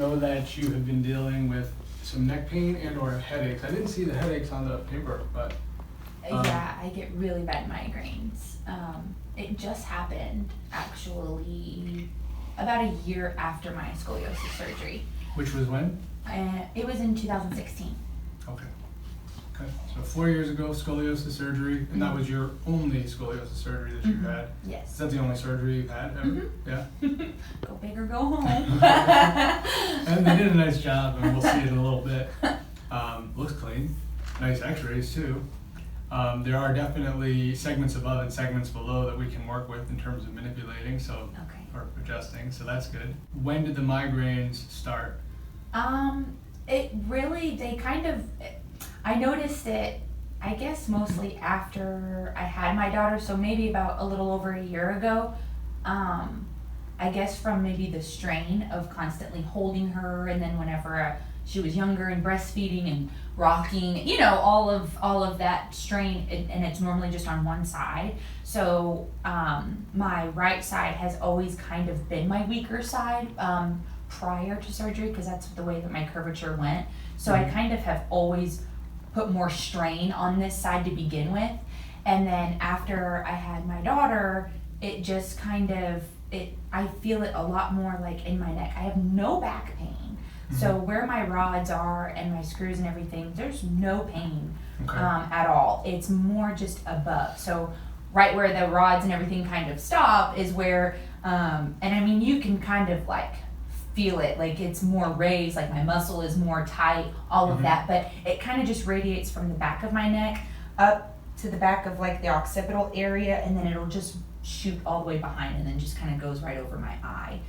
know that you have been dealing with some neck pain and or headaches. I didn't see the headaches on the paper, but yeah, I get really bad migraines. It just happened actually about a year after my scoliosis surgery. which was when? It was in 2016. Okay. Okay. So 4 years ago, scoliosis surgery, and that was your only scoliosis surgery that you've had. Yes. Is that the only surgery you've had ever? Yeah. Go big or go home. And they did a nice job, and we'll see it in a little bit. Looks clean. Nice x-rays too. There are definitely segments above and segments below that we can work with in terms of manipulating, so Okay. or adjusting, so that's good. When did the migraines start? It really, I noticed it, I guess mostly after I had my daughter, so maybe about a little over a year ago. I guess from maybe the strain of constantly holding her, and then whenever she was younger and breastfeeding and rocking, all of that strain, and it's normally just on one side. So my right side has always kind of been my weaker side prior to surgery, because that's the way that my curvature went. So I kind of have always put more strain on this side to begin with. And then after I had my daughter, it just kind of, I feel it a lot more like in my neck. I have no back pain. So where my rods are and my screws and everything, there's no pain at all. It's more just above. So right where the rods and everything kind of stop is where, and I mean, you can kind of like feel it, like it's more raised, like my muscle is more tight, all of that, but it kind of just radiates from the back of my neck up to the back of like the occipital area, and then it'll just shoot all the way behind and then just kind of goes right over my eye.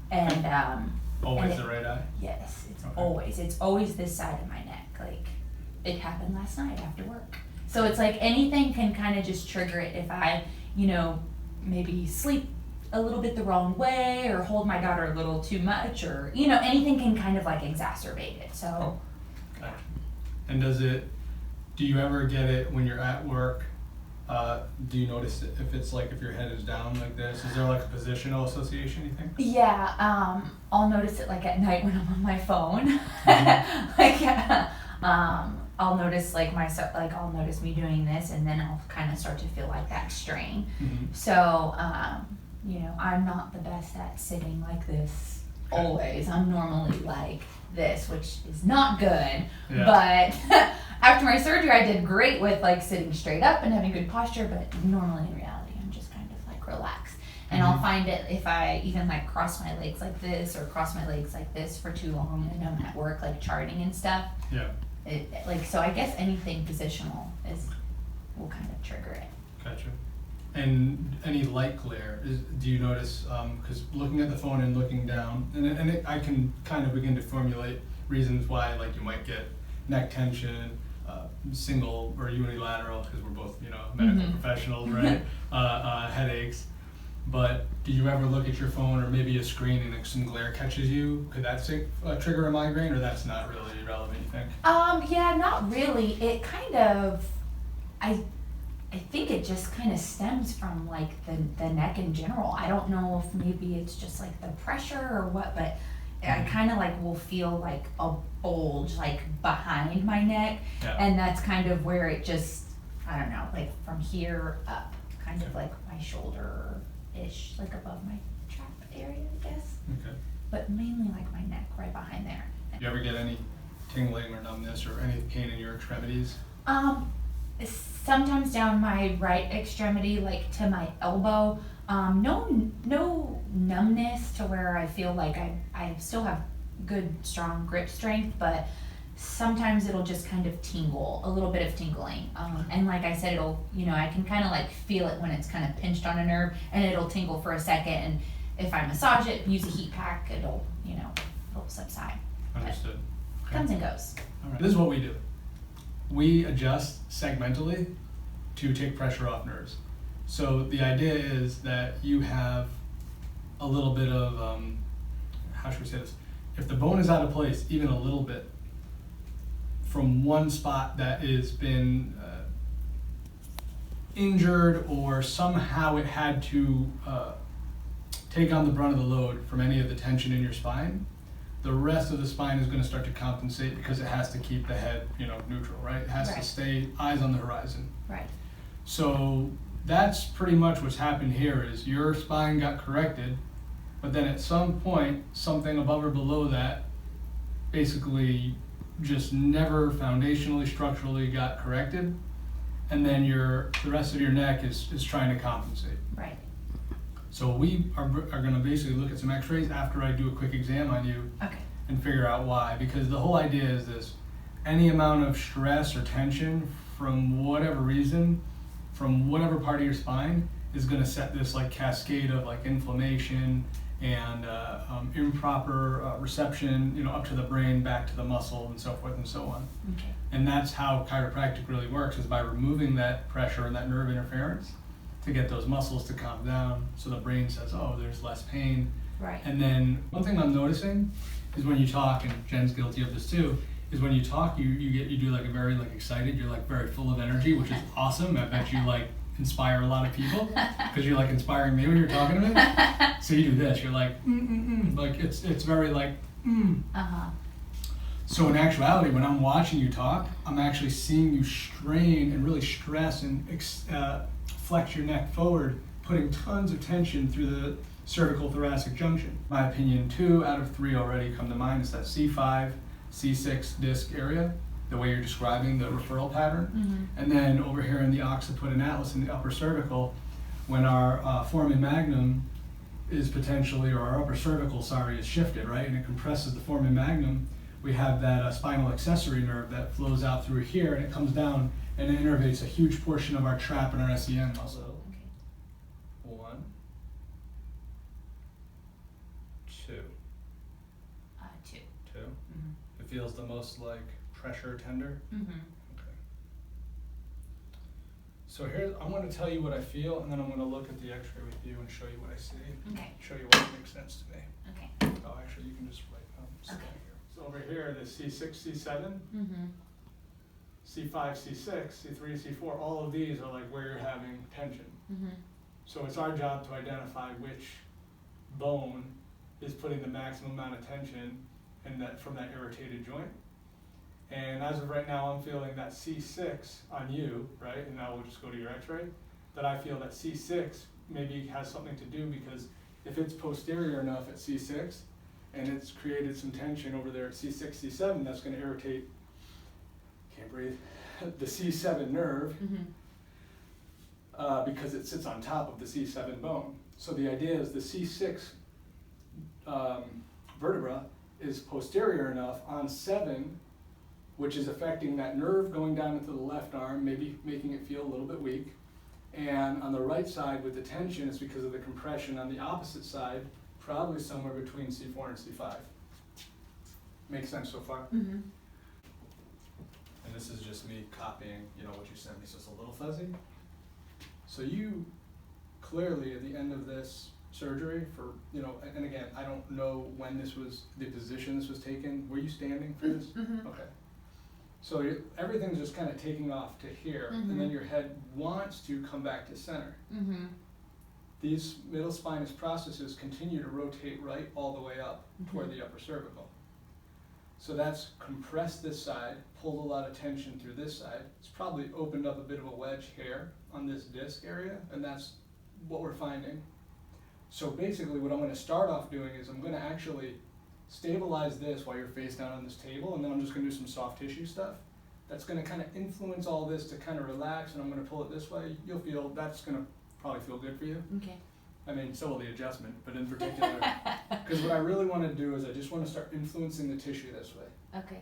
And Always and the right eye? yes, it's Okay. always this side of my neck. Like it happened last night after work. So it's like anything can kind of just trigger it if I, maybe sleep a little bit the wrong way or hold my daughter a little too much, or anything can kind of like exacerbate it. So Gotcha. And do you ever get it when you're at work? Do you notice it if your head is down like this? Is there like a positional association, you think? yeah, I'll notice it like at night when I'm on my phone. I'll notice I'll notice me doing this, and then I'll kind of start to feel like that strain. So I'm not the best at sitting like this always. I'm normally like this, which is not good. Yeah. But after my surgery, I did great with like sitting straight up and having good posture. But normally in reality, I'm just kind of like relaxed. And I'll find it if I even like cross my legs like this or cross my legs like this for too long, and I'm at work like charting and stuff. Yeah. So I guess anything positional will kind of trigger it. Gotcha. And any light glare, do you notice, because looking at the phone and looking down, I can kind of begin to formulate reasons why, like you might get neck tension, single or unilateral, because we're both, medical professionals, right? Headaches. But do you ever look at your phone or maybe a screen and some glare catches you? Could that trigger a migraine, or that's not really relevant, you think? Yeah, not really. It kind of, I think it just kind of stems from like the neck in general. I don't know if maybe it's just like the pressure or what, but I kind of like will feel like a bulge like behind my neck, and that's kind of where it just, I don't know, like from here up, kind of like my shoulder-ish, like above my trap area, I guess. Okay. But mainly like my neck right behind there. Do you ever get any tingling or numbness or any pain in your extremities? Sometimes down my right extremity, like to my elbow. No numbness to where I feel like I still have good, strong grip strength, but sometimes it'll just kind of tingle, a little bit of tingling. And like I said, it'll, I can kind of like feel it when it's kind of pinched on a nerve, and it'll tingle for a second. And if I massage it, use a heat pack, it'll subside. Understood. Okay. Comes and goes. All right. This is what we do. We adjust segmentally to take pressure off nerves. So the idea is that you have a little bit of, how should we say this? If the bone is out of place, even a little bit, from one spot that has been injured, or somehow it had to take on the brunt of the load from any of the tension in your spine, the rest of the spine is going to start to compensate because it has to keep the head, neutral, right? It has to stay eyes on the horizon. Right. So that's pretty much what's happened here is your spine got corrected, but then at some point, something above or below that basically just never foundationally, structurally got corrected, and then the rest of your neck is trying to compensate. Right. So we are going to basically look at some x-rays after I do a quick exam on you. Okay. And figure out why, because the whole idea is this: any amount of stress or tension from whatever reason, from whatever part of your spine, is going to set this like cascade of like inflammation and improper reception, up to the brain, back to the muscle, and so forth and so on. Okay. And that's how chiropractic really works, is by removing that pressure and that nerve interference to get those muscles to calm down, so the brain says, oh, there's less pain. Right. And then one thing I'm noticing is when you talk, and Jen's guilty of this too, is when you talk, you do like a very like excited, you're like very full of energy, which is awesome. I bet you like inspire a lot of people because you're like inspiring me when you're talking to me. So you do this, you're like, like it's very like, Uh-huh. So in actuality, when I'm watching you talk, I'm actually seeing you strain and really stress and flex your neck forward, putting tons of tension through the cervical thoracic junction. My opinion, 2 out of 3 already come to mind is that C5, C6 disc area, the way you're describing the referral pattern. Mm-hmm. And then over here in the occiput and atlas in the upper cervical, when our foramen magnum is potentially, or our upper cervical, is shifted, right? And it compresses the foramen magnum, we have that spinal accessory nerve that flows out through here, and it comes down and it innervates a huge portion of our trap and our SEN muscle. Okay. 1, 2. 2. 2. Mm-hmm. It feels the most like pressure tender. Mm-hmm. Okay. So here, I'm going to tell you what I feel, and then I'm going to look at the x-ray with you and show you what I see. Okay. Show you what makes sense to me. Okay. Oh, actually, you can just write Okay. here. So over here, the C6, C7, Mm-hmm. C5, C6, C3, C4, all of these are like where you're having tension. Mm-hmm. So it's our job to identify which bone is putting the maximum amount of tension in that, from that irritated joint. And as of right now, I'm feeling that C6 on you, right? And now we'll just go to your x-ray, that I feel that C6 maybe has something to do, because if it's posterior enough at C6 and it's created some tension over there at C6, C7, that's going to irritate, can't breathe, the C7 nerve, Mm-hmm. because it sits on top of the C7 bone. So the idea is the C6 vertebra is posterior enough on 7, which is affecting that nerve going down into the left arm, maybe making it feel a little bit weak. And on the right side with the tension, it's because of the compression on the opposite side, probably somewhere between C4 and C5. Makes sense so far? Mm-hmm. And this is just me copying, what you sent me, so it's a little fuzzy. So you clearly at the end of this surgery for, and again, I don't know when this was, the position this was taken. Were you standing for this? Mm-hmm. Okay. So everything's just kind of taking off to here, Mm-hmm. and then your head wants to come back to center. Mm-hmm. These middle spinous processes continue to rotate right all the way up toward the upper cervical. So that's compressed this side, pulled a lot of tension through this side. It's probably opened up a bit of a wedge here on this disc area, and that's what we're finding. So basically what I'm going to start off doing is I'm going to actually stabilize this while you're face down on this table, and then I'm just going to do some soft tissue stuff. That's going to kind of influence all this to kind of relax, and I'm going to pull it this way. You'll feel, that's going to probably feel good for you. Okay. I mean, so will the adjustment, but in particular, because what I really want to do is I just want to start influencing the tissue this way. Okay.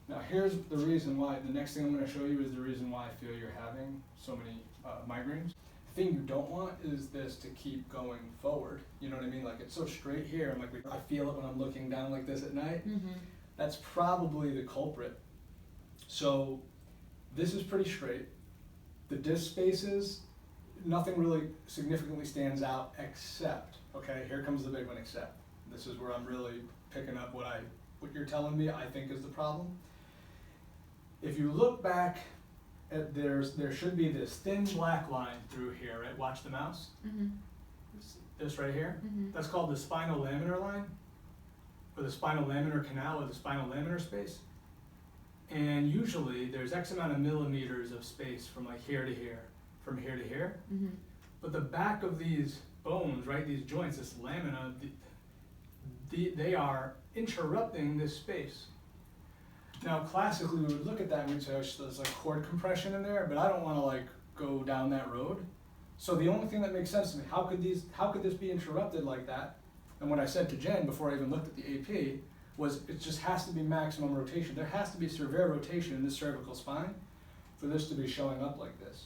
Now here's the reason why, the next thing I'm going to show you is the reason why I feel you're having so many migraines. The thing you don't want is this to keep going forward, you know what I mean? Like it's so straight here, and like I feel it when I'm looking down like this at night. Mm-hmm. That's probably the culprit. So this is pretty straight. The disc spaces, nothing really significantly stands out except, okay, here comes the big one, except. This is where I'm really picking up what you're telling me I think is the problem. If you look back at there should be this thin black line through here, right? Watch the mouse. Mm-hmm. This right here. Mm-hmm. That's called the spinal laminar line. or the spinal laminar canal or the spinal laminar space. And usually there's X amount of millimeters of space from like here to here, from here to here. Mhm. But the back of these bones, right, these joints, this lamina, they are interrupting this space. Now, classically, we would look at that and we'd say, oh, there's like cord compression in there, but I don't want to like go down that road. So the only thing that makes sense to me, how could this be interrupted like that? And what I said to Jen before I even looked at the AP was it just has to be maximum rotation. There has to be severe rotation in this cervical spine for this to be showing up like this.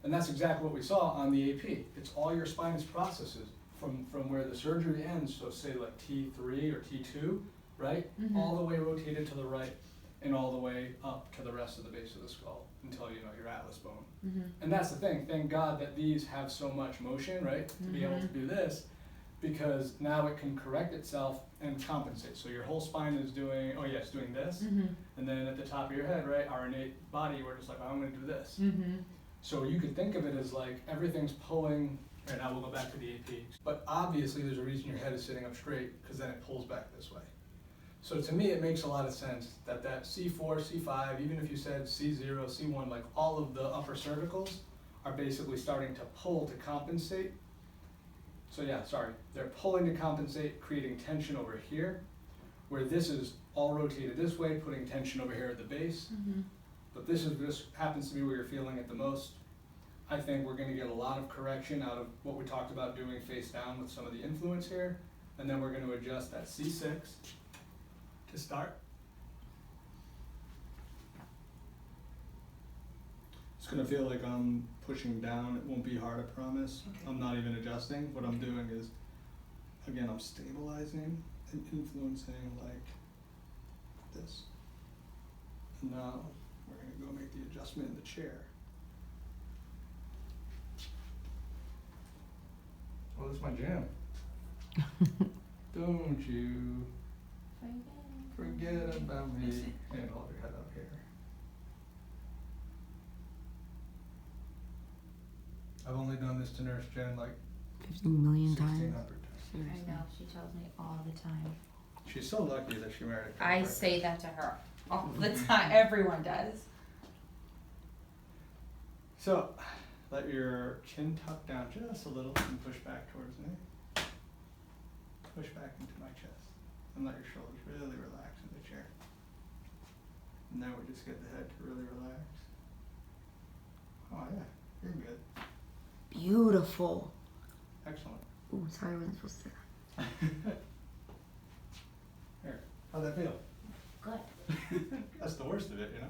And that's exactly what we saw on the AP. It's all your spinous processes from where the surgery ends, so say like T3 or T2, right? Mhm. All the way rotated to the right and all the way up to the rest of the base of the skull until, you know, your atlas bone. Mhm. And that's the thing, thank God that these have so much motion, right? To be able to do this, because now it can correct itself and compensate. So your whole spine is doing, oh yes, doing this. Mhm. And then at the top of your head, right, our innate body, we're just like, oh, I'm gonna do this. Mhm. So you could think of it as like everything's pulling, right now we'll go back to the AP. But obviously there's a reason your head is sitting up straight, because then it pulls back this way. So to me, it makes a lot of sense that C4, C5, even if you said C0, C1, like all of the upper cervicals are basically starting to pull to compensate. So yeah, sorry, they're pulling to compensate, creating tension over here, where this is all rotated this way, putting tension over here at the base. Mhm. But this happens to be where you're feeling it the most. I think we're going to get a lot of correction out of what we talked about doing face down with some of the influence here. And then we're going to adjust that C6 to start. It's going to feel like I'm pushing down. It won't be hard, I promise. Okay. I'm not even adjusting. What I'm doing is, again, I'm stabilizing and influencing like this. And now we're going to go make the adjustment in the chair. Oh, this is my jam. Don't you forget about me. And hold your head up here. I've only done this to Nurse Jen like 15 million 1,600 times. times. I Seriously. know, she tells me all the time. She's so lucky that she married a I chiropractor. say that to her all the time. Everyone does. So, let your chin tuck down just a little and push back towards me. Push back into my chest. And let your shoulders really relax in the chair. And now we just get the head to really relax. Oh yeah, you're good. Beautiful. Excellent. Ooh, sorry, I wasn't supposed to say that. Here, how'd that feel? Good. That's the worst of it, you know?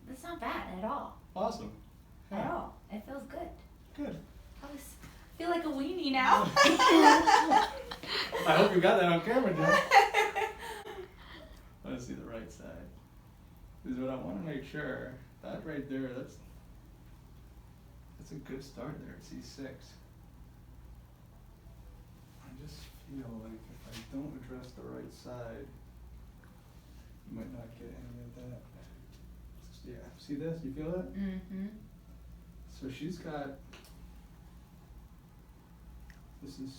That's not bad at all. Awesome. At all. It feels good. Good. I feel like a weenie now. I hope you got that on camera, Jen. Let's see the right side. This is what I want to make sure. That right there, that's a good start there at C6. I just feel like if I don't address the right side, you might not get any of that. Yeah, see this? You feel it? Mm-hmm. So she's got, this is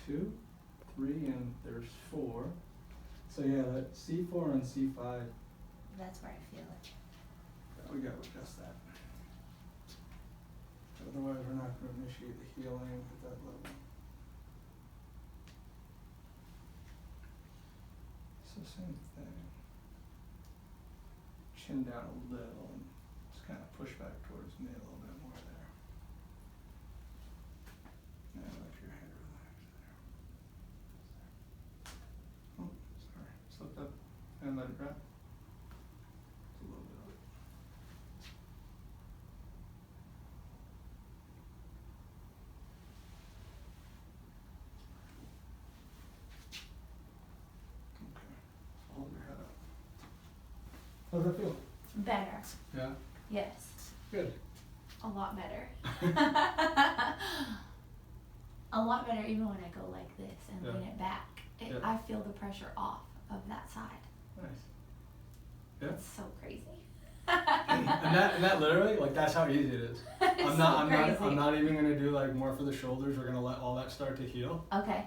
C2, 3, and there's 4. So yeah, that C4 and C5, That's where I feel it. we gotta adjust that. Otherwise, we're not gonna initiate the healing at that level. So same thing. Chin down a little and just kind of push back towards me a little bit more there. And let your head relax there. Oh, sorry, slipped up and let it drop. Just a little bit of it. Okay, hold your head up. How's that feel? Better. Yeah? Yes. Good. A lot better. A lot better even when I go like this and Yeah. lean it back. Yeah. I feel the pressure off of that side. Nice. Yeah? It's so crazy. and that literally, like, that's how easy it is. It's I'm not so crazy. even gonna do like more for the shoulders. We're gonna let all that start to heal. Okay.